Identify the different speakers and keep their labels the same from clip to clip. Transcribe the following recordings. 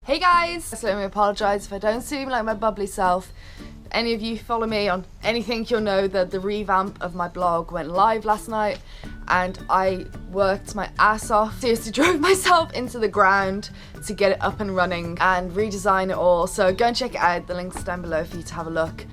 Speaker 1: Hey guys! So let me apologise if I don't seem like my bubbly self. Any of you follow me on anything, you'll know that the revamp of my blog went live last night and I worked my ass off. Seriously drove myself into the ground to get it up and running and redesign it all. So go and check it out, the link's down below for you to have a look.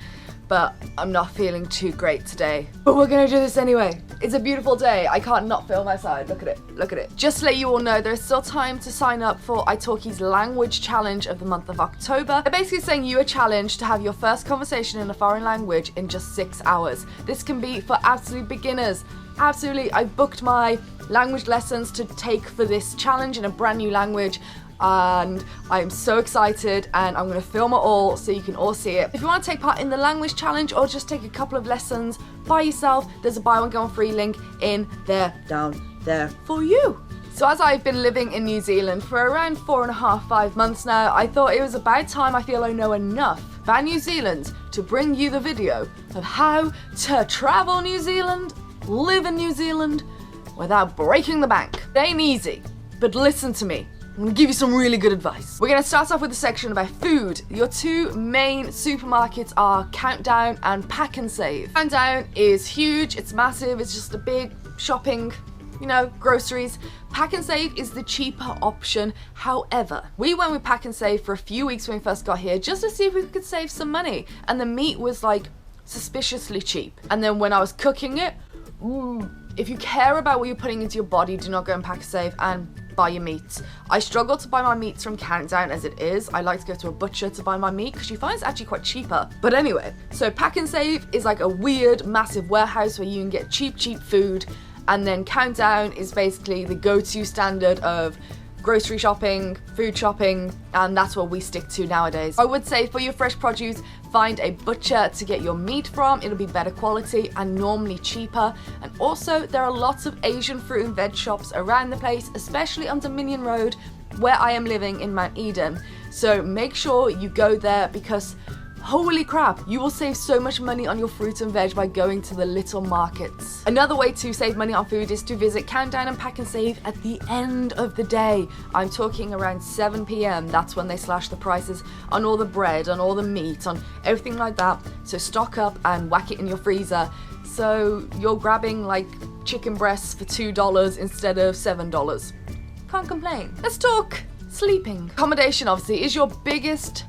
Speaker 1: But I'm not feeling too great today. But we're gonna do this anyway. It's a beautiful day. I can't not film outside. Look at it, look at it. Just to let you all know, there's still time to sign up for italki's language challenge of the month of October. They're basically saying you a challenge to have your first conversation in a foreign language in just 6 hours. This can be for absolute beginners. Absolutely, I booked my language lessons to take for this challenge in a brand new language. And I'm so excited and I'm going to film it all so you can all see it. If you want to take part in the language challenge or just take a couple of lessons by yourself, there's a buy one get one free link in there, down there for you. So as I've been living in New Zealand for around 4.5, 5 months now, I thought it was about time I feel I know enough about New Zealand to bring you the video of how to travel New Zealand, live in New Zealand without breaking the bank. It ain't easy, but listen to me. I'm gonna give you some really good advice. We're gonna start off with a section about food. Your two main supermarkets are Countdown and Pack and Save. Countdown is huge, it's massive, it's just a big shopping, groceries. Pack and Save is the cheaper option. However, we went with Pack and Save for a few weeks when we first got here just to see if we could save some money. And the meat was like suspiciously cheap. And then when I was cooking it, if you care about what you're putting into your body, do not go and Pack and Save and buy your meats. I struggle to buy my meats from Countdown as it is. I like to go to a butcher to buy my meat because you find it's actually quite cheaper. But anyway, so Pack and Save is like a weird, massive warehouse where you can get cheap food. And then Countdown is basically the go-to standard of grocery shopping, food shopping, and that's what we stick to nowadays. I would say for your fresh produce, find a butcher to get your meat from. It'll be better quality and normally cheaper. And also there are lots of Asian fruit and veg shops around the place, especially on Dominion Road where I am living in Mount Eden. So make sure you go there because holy crap, you will save so much money on your fruit and veg by going to the little markets. Another way to save money on food is to visit Countdown and Pack and Save at the end of the day. I'm talking around 7 p.m. That's when they slash the prices on all the bread, on all the meat, on everything like that. So stock up and whack it in your freezer. So you're grabbing like chicken breasts for $2 instead of $7. Can't complain. Let's talk sleeping. Accommodation obviously is your biggest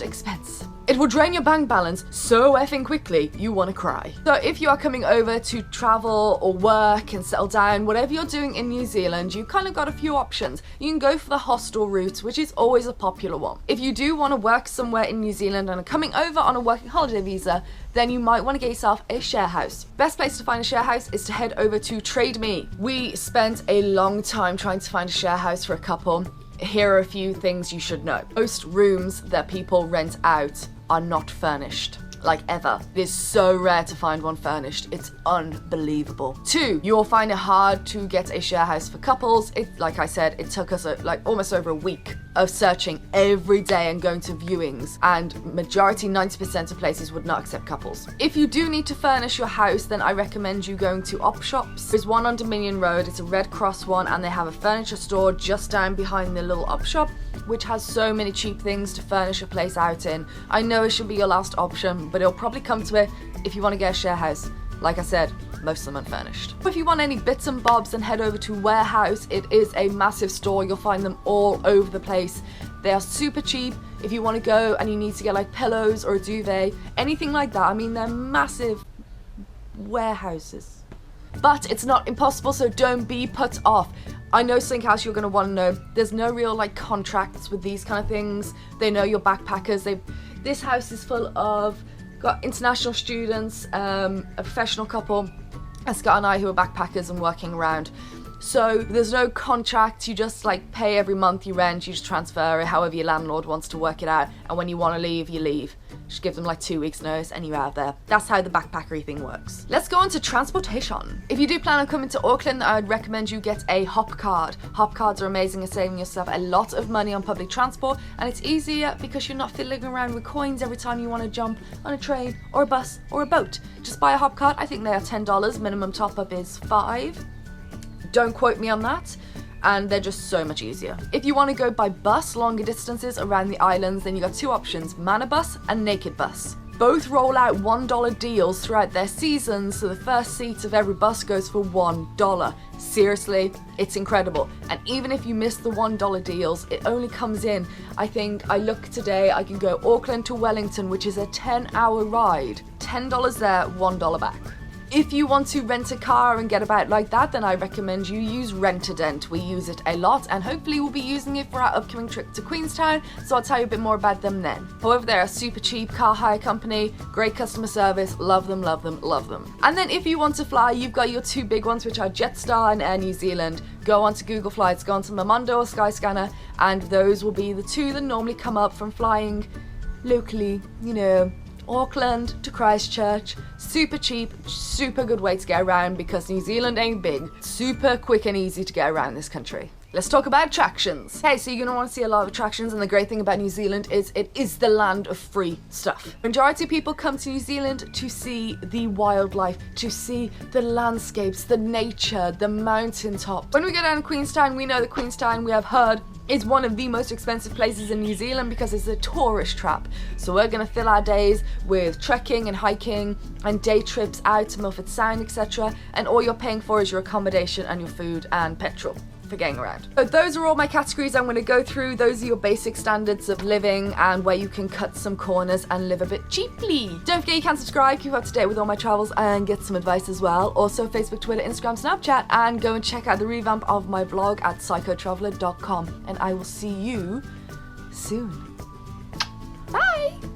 Speaker 1: expense. It will drain your bank balance so effing quickly, you want to cry. So if you are coming over to travel or work and settle down, whatever you're doing in New Zealand, you kind of got a few options. You can go for the hostel route, which is always a popular one. If you do want to work somewhere in New Zealand and are coming over on a working holiday visa, then you might want to get yourself a share house. Best place to find a share house is to head over to TradeMe. We spent a long time trying to find a share house for a couple. Here are a few things you should know. Most rooms that people rent out are not furnished, like ever. It is so rare to find one furnished. It's unbelievable. 2, you'll find it hard to get a share house for couples. Like I said, it took us almost over a week of searching every day and going to viewings, and majority, 90% of places would not accept couples. If you do need to furnish your house, then I recommend you going to op shops. There's one on Dominion Road, it's a Red Cross one, and they have a furniture store just down behind the little op shop, which has so many cheap things to furnish a place out in. I know it should be your last option, but it'll probably come to it if you want to get a share house. Like I said, most of them unfurnished. If you want any bits and bobs, then head over to Warehouse. It is a massive store. You'll find them all over the place. They are super cheap. If you want to go and you need to get like pillows or a duvet, anything like that. I mean, they're massive warehouses. But it's not impossible, so don't be put off. I know something else you're going to want to know. There's no real contracts with these kind of things. They know you're backpackers. This house is full of got international students, a professional couple, and Scott and I who are backpackers and working around. So there's no contract, you just pay every month you rent, you just transfer it however your landlord wants to work it out, and when you want to leave, you leave. Just give them 2 weeks notice and you're out there. That's how the backpackery thing works. Let's go on to transportation. If you do plan on coming to Auckland, I would recommend you get a hop card. Hop cards are amazing at saving yourself a lot of money on public transport, and it's easier because you're not fiddling around with coins every time you want to jump on a train or a bus or a boat. Just buy a hop card. I think they are $10, minimum top up is $5. Don't quote me on that. and they're just so much easier. If you want to go by bus longer distances around the islands, then you got two options, ManaBus and NakedBus. Both roll out $1 deals throughout their seasons, so the first seat of every bus goes for $1. Seriously, it's incredible. And even if you miss the $1 deals, it only comes in, I think, I look today, I can go Auckland to Wellington, which is a 10-hour ride. $10 there, $1 back. If you want to rent a car and get about like that, then I recommend you use Rent-A-Dent. We use it a lot, and hopefully we'll be using it for our upcoming trip to Queenstown, so I'll tell you a bit more about them then. However, they're a super cheap car hire company, great customer service, love them, love them, love them. And then if you want to fly, you've got your two big ones, which are Jetstar and Air New Zealand. Go onto Google Flights, go onto Momondo or Skyscanner, and those will be the two that normally come up from flying locally, you know, Auckland to Christchurch. Super cheap, super good way to get around because New Zealand ain't big. Super quick and easy to get around this country. Let's talk about attractions. Okay, so you're gonna want to see a lot of attractions, and the great thing about New Zealand is it is the land of free stuff. Majority of people come to New Zealand to see the wildlife, to see the landscapes, the nature, the mountaintop. When we go down to Queenstown, we know that Queenstown, we have heard, is one of the most expensive places in New Zealand because it's a tourist trap. So we're gonna fill our days with trekking and hiking and day trips out to Milford Sound, etc. And all you're paying for is your accommodation and your food and petrol for getting around. So those are all my categories I'm going to go through. Those are your basic standards of living and where you can cut some corners and live a bit cheaply. Don't forget you can subscribe, keep up to date with all my travels and get some advice as well. Also Facebook, Twitter, Instagram, Snapchat, and go and check out the revamp of my blog at psychotraveler.com, and I will see you soon.